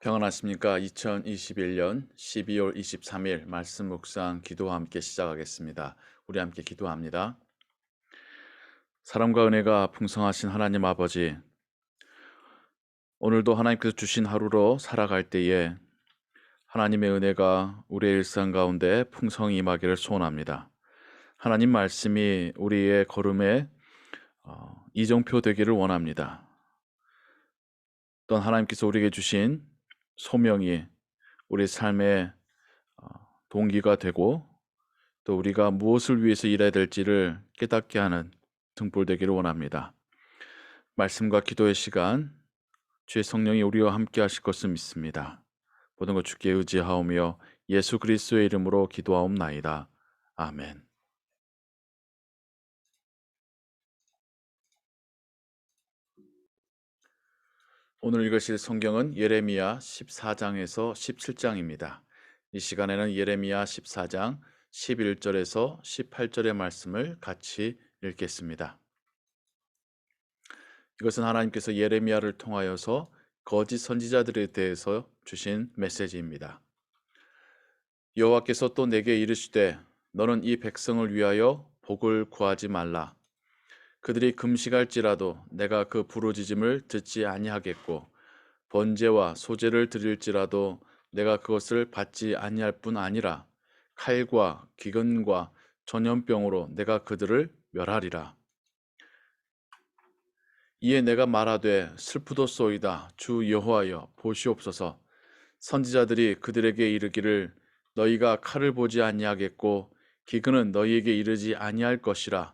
평안하십니까? 2021년 12월 23일 말씀 묵상 기도와 함께 시작하겠습니다. 우리 함께 기도합니다. 사랑과 은혜가 풍성하신 하나님 아버지, 오늘도 하나님께서 주신 하루로 살아갈 때에 하나님의 은혜가 우리의 일상 가운데 풍성히 임하기를 소원합니다. 하나님 말씀이 우리의 걸음에 이정표 되기를 원합니다. 또한 하나님께서 우리에게 주신 소명이 우리 삶의 어, 동기가 되고 또 우리가 무엇을 위해서 일해야 될지를 깨닫게 하는 등불되기를 원합니다. 말씀과 기도의 시간, 주의 성령이 우리와 함께 하실 것을 믿습니다. 모든 것 주께 의지하오며 예수 그리스도의 이름으로 기도하옵나이다. 아멘. 오늘 읽으실 성경은 예레미야 14장에서 17장입니다. 이 시간에는 예레미야 14장 11절에서 18절의 말씀을 같이 읽겠습니다. 이것은 하나님께서 예레미야를 통하여서 거짓 선지자들에 대해서 주신 메시지입니다. 여호와께서 또 내게 이르시되 너는 이 백성을 위하여 복을 구하지 말라. 그들이 금식할지라도 내가 그 부르짖음을 듣지 아니하겠고 번제와 소제를 드릴지라도 내가 그것을 받지 아니할 뿐 아니라 칼과 기근과 전염병으로 내가 그들을 멸하리라. 이에 내가 말하되 슬프도소이다. 주 여호와여 보시옵소서. 선지자들이 그들에게 이르기를 너희가 칼을 보지 아니하겠고 기근은 너희에게 이르지 아니할 것이라.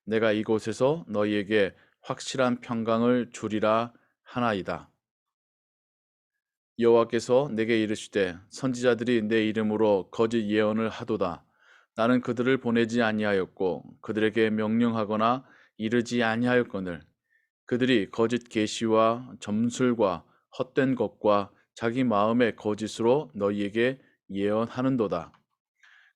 내가 이곳에서 너희에게 확실한 평강을 주리라 하나이다. 여호와께서 내게 이르시되 선지자들이 내 이름으로 거짓 예언을 하도다. 나는 그들을 보내지 아니하였고 그들에게 명령하거나 이르지 아니하였거늘 그들이 거짓 계시와 점술과 헛된 것과 자기 마음의 거짓으로 너희에게 예언하는도다.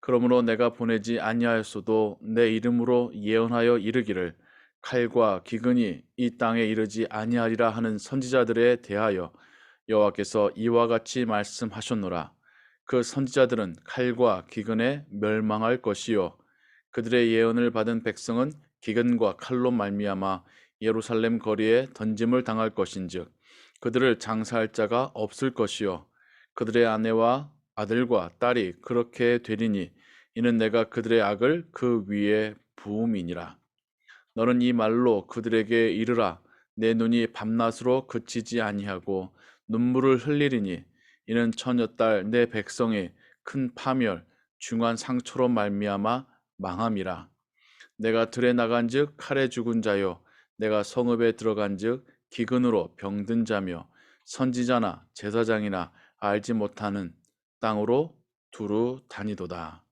그러므로 내가 보내지 아니하였어도 내 이름으로 예언하여 이르기를 칼과 기근이 이 땅에 이르지 아니하리라 하는 선지자들에 대하여 여호와께서 이와 같이 말씀하셨노라. 그 선지자들은 칼과 기근에 멸망할 것이요 그들의 예언을 받은 백성은 기근과 칼로 말미암아 예루살렘 거리에 던짐을 당할 것인즉 그들을 장사할 자가 없을 것이요 그들의 아내와 아들과 딸이 그렇게 되리니 이는 내가 그들의 악을 그 위에 부음이니라. 너는 이 말로 그들에게 이르라. 내 눈이 밤낮으로 그치지 아니하고 눈물을 흘리리니 이는 처녀딸 내 백성의 큰 파멸 중한 상처로 말미암아 망함이라. 내가 들에 나간즉 칼에 죽은 자요 내가 성읍에 들어간즉 기근으로 병든 자며 선지자나 제사장이나 알지 못하는 땅으로 두루 다니도다.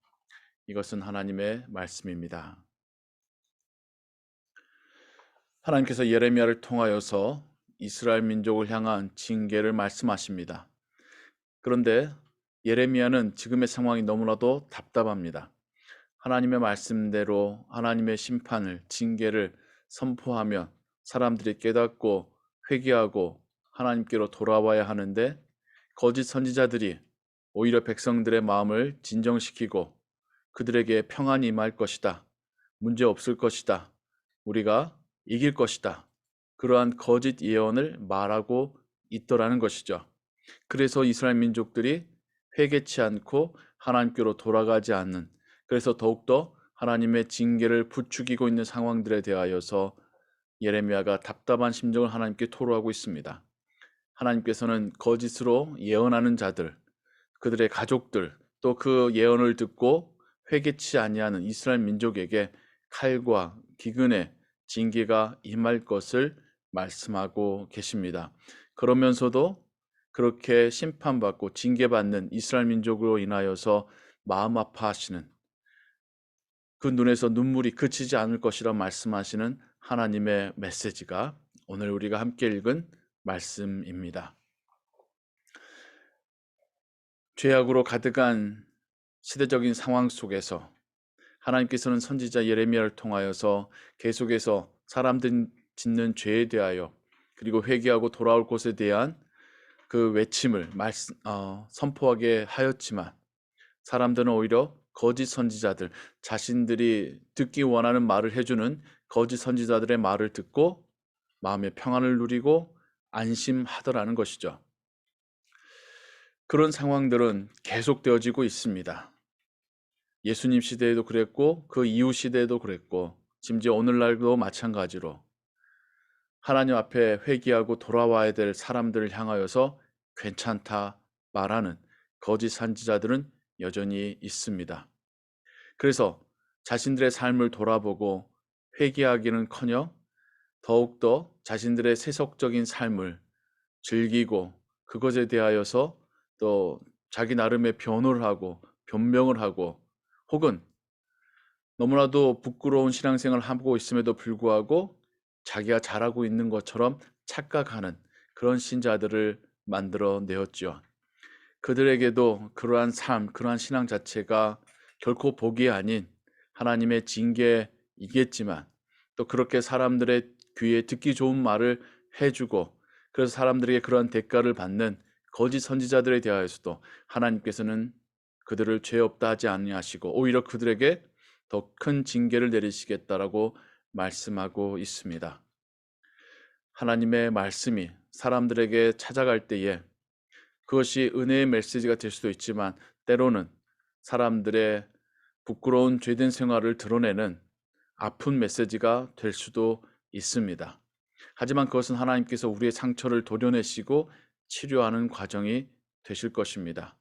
이것은 하나님의 말씀입니다. 하나님께서 예레미야를 통하여서 이스라엘 민족을 향한 징계를 말씀하십니다. 그런데 예레미야는 지금의 상황이 너무나도 답답합니다. 하나님의 말씀대로 하나님의 심판을, 징계를 선포하면 사람들이 깨닫고 회개하고 하나님께로 돌아와야 하는데 거짓 선지자들이 오히려 백성들의 마음을 진정시키고 그들에게 평안이 임할 것이다. 문제 없을 것이다. 우리가 이길 것이다. 그러한 거짓 예언을 말하고 있더라는 것이죠. 그래서 이스라엘 민족들이 회개치 않고 하나님께로 돌아가지 않는 그래서 더욱더 하나님의 징계를 부추기고 있는 상황들에 대하여서 예레미야가 답답한 심정을 하나님께 토로하고 있습니다. 하나님께서는 거짓으로 예언하는 자들, 그들의 가족들, 또 그 예언을 듣고 회개치 아니하는 이스라엘 민족에게 칼과 기근의 징계가 임할 것을 말씀하고 계십니다. 그러면서도 그렇게 심판받고 징계받는 이스라엘 민족으로 인하여서 마음 아파하시는 그 눈에서 눈물이 그치지 않을 것이라 말씀하시는 하나님의 메시지가 오늘 우리가 함께 읽은 말씀입니다. 죄악으로 가득한 시대적인 상황 속에서 하나님께서는 선지자 예레미야를 통하여서 계속해서 사람들 짓는 죄에 대하여 그리고 회개하고 돌아올 곳에 대한 그 외침을 선포하게 하였지만 사람들은 오히려 거짓 선지자들, 자신들이 듣기 원하는 말을 해주는 거짓 선지자들의 말을 듣고 마음의 평안을 누리고 안심하더라는 것이죠. 그런 상황들은 계속되어지고 있습니다. 예수님 시대에도 그랬고 그 이후 시대에도 그랬고 심지어 오늘날도 마찬가지로 하나님 앞에 회개하고 돌아와야 될 사람들을 향하여서 괜찮다 말하는 거짓 선지자들은 여전히 있습니다. 그래서 자신들의 삶을 돌아보고 회개하기는커녕 더욱더 자신들의 세속적인 삶을 즐기고 그것에 대하여서 또 자기 나름의 변호를 하고 변명을 하고 혹은 너무나도 부끄러운 신앙생활을 하고 있음에도 불구하고 자기가 잘하고 있는 것처럼 착각하는 그런 신자들을 만들어 내었죠. 그들에게도 그러한 삶, 그러한 신앙 자체가 결코 복이 아닌 하나님의 징계이겠지만 또 그렇게 사람들의 귀에 듣기 좋은 말을 해주고 그래서 사람들에게 그러한 대가를 받는 거짓 선지자들에 대하여서도 하나님께서는 그들을 죄 없다 하지 아니하시고 오히려 그들에게 더 큰 징계를 내리시겠다라고 말씀하고 있습니다. 하나님의 말씀이 사람들에게 찾아갈 때에 그것이 은혜의 메시지가 될 수도 있지만 때로는 사람들의 부끄러운 죄된 생활을 드러내는 아픈 메시지가 될 수도 있습니다. 하지만 그것은 하나님께서 우리의 상처를 도려내시고 치료하는 과정이 되실 것입니다.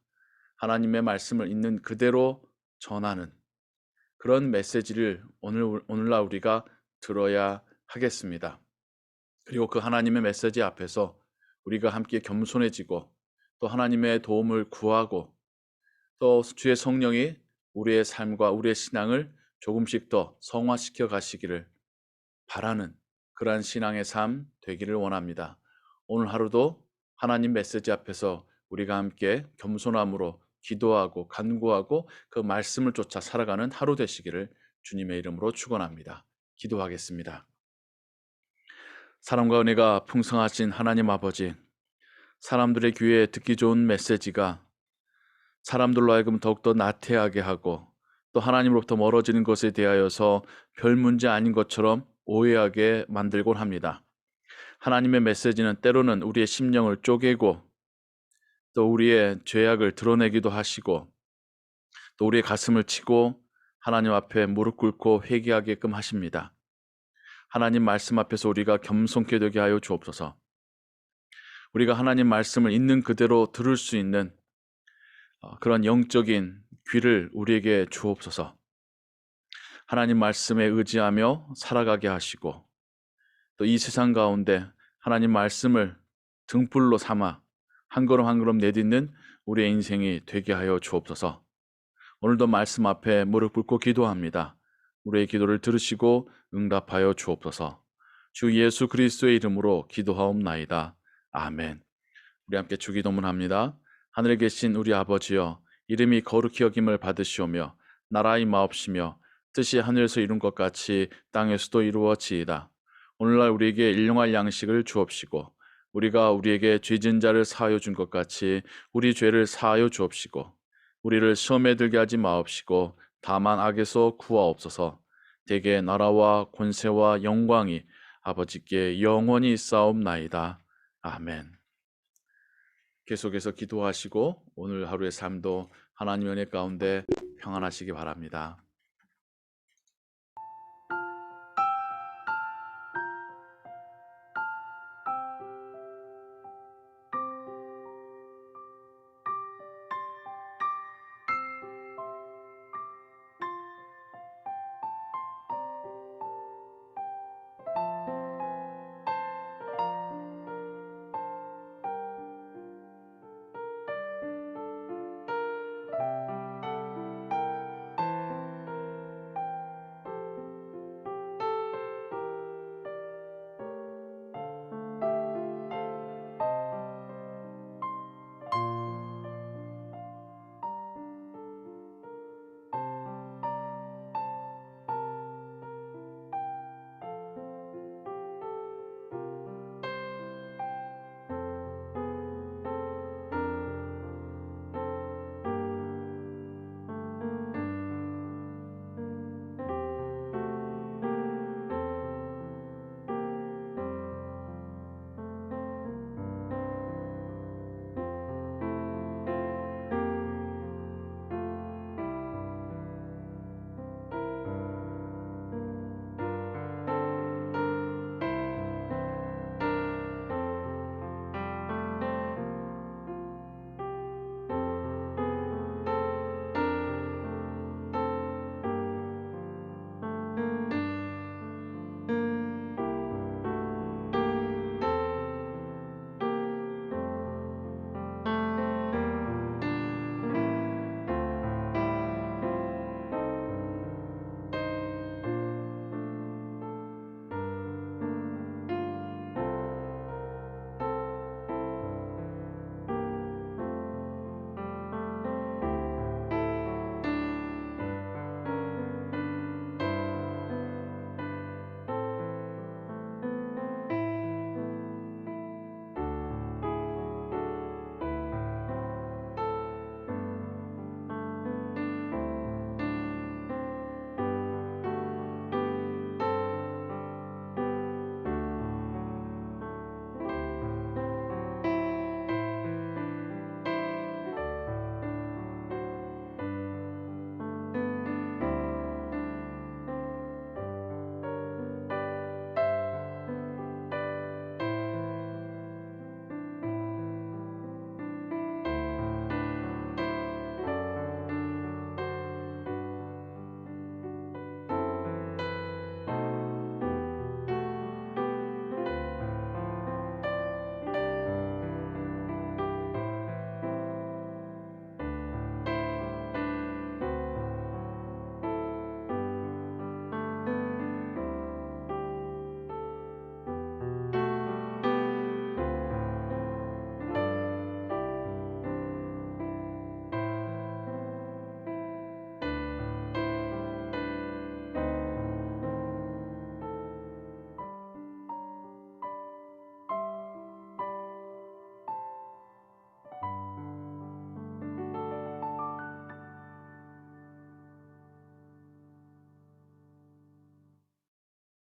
하나님의 말씀을 있는 그대로 전하는 그런 메시지를 오늘날 우리가 들어야 하겠습니다. 그리고 그 하나님의 메시지 앞에서 우리가 함께 겸손해지고 또 하나님의 도움을 구하고 또 주의 성령이 우리의 삶과 우리의 신앙을 조금씩 더 성화시켜 가시기를 바라는 그러한 신앙의 삶 되기를 원합니다. 오늘 하루도 하나님 메시지 앞에서 우리가 함께 겸손함으로 기도하고 간구하고 그 말씀을 쫓아 살아가는 하루 되시기를 주님의 이름으로 축원합니다. 기도하겠습니다. 사랑과 은혜가 풍성하신 하나님 아버지, 사람들의 귀에 듣기 좋은 메시지가 사람들로 하여금 더욱더 나태하게 하고 또 하나님으로부터 멀어지는 것에 대하여서 별 문제 아닌 것처럼 오해하게 만들곤 합니다. 하나님의 메시지는 때로는 우리의 심령을 쪼개고 또 우리의 죄악을 드러내기도 하시고 또 우리의 가슴을 치고 하나님 앞에 무릎 꿇고 회개하게끔 하십니다. 하나님 말씀 앞에서 우리가 겸손케 되게 하여 주옵소서. 우리가 하나님 말씀을 있는 그대로 들을 수 있는 그런 영적인 귀를 우리에게 주옵소서. 하나님 말씀에 의지하며 살아가게 하시고 또 이 세상 가운데 하나님 말씀을 등불로 삼아 한 걸음 한 걸음 내딛는 우리의 인생이 되게 하여 주옵소서. 오늘도 말씀 앞에 무릎 꿇고 기도합니다. 우리의 기도를 들으시고 응답하여 주옵소서. 주 예수 그리스도의 이름으로 기도하옵나이다. 아멘. 우리 함께 주기도문 합니다. 하늘에 계신 우리 아버지여, 이름이 거룩히 여김을 받으시오며 나라의 마옵시며 뜻이 하늘에서 이룬 것 같이 땅에서도 이루어지이다. 오늘날 우리에게 일용할 양식을 주옵시고 우리가 우리에게 죄진 자를 사하여 준 것 같이 우리 죄를 사하여 주옵시고 우리를 시험에 들게 하지 마옵시고 다만 악에서 구하옵소서. 대개 나라와 권세와 영광이 아버지께 영원히 있사옵나이다. 아멘. 계속해서 기도하시고 오늘 하루의 삶도 하나님의 은혜 가운데 평안하시기 바랍니다.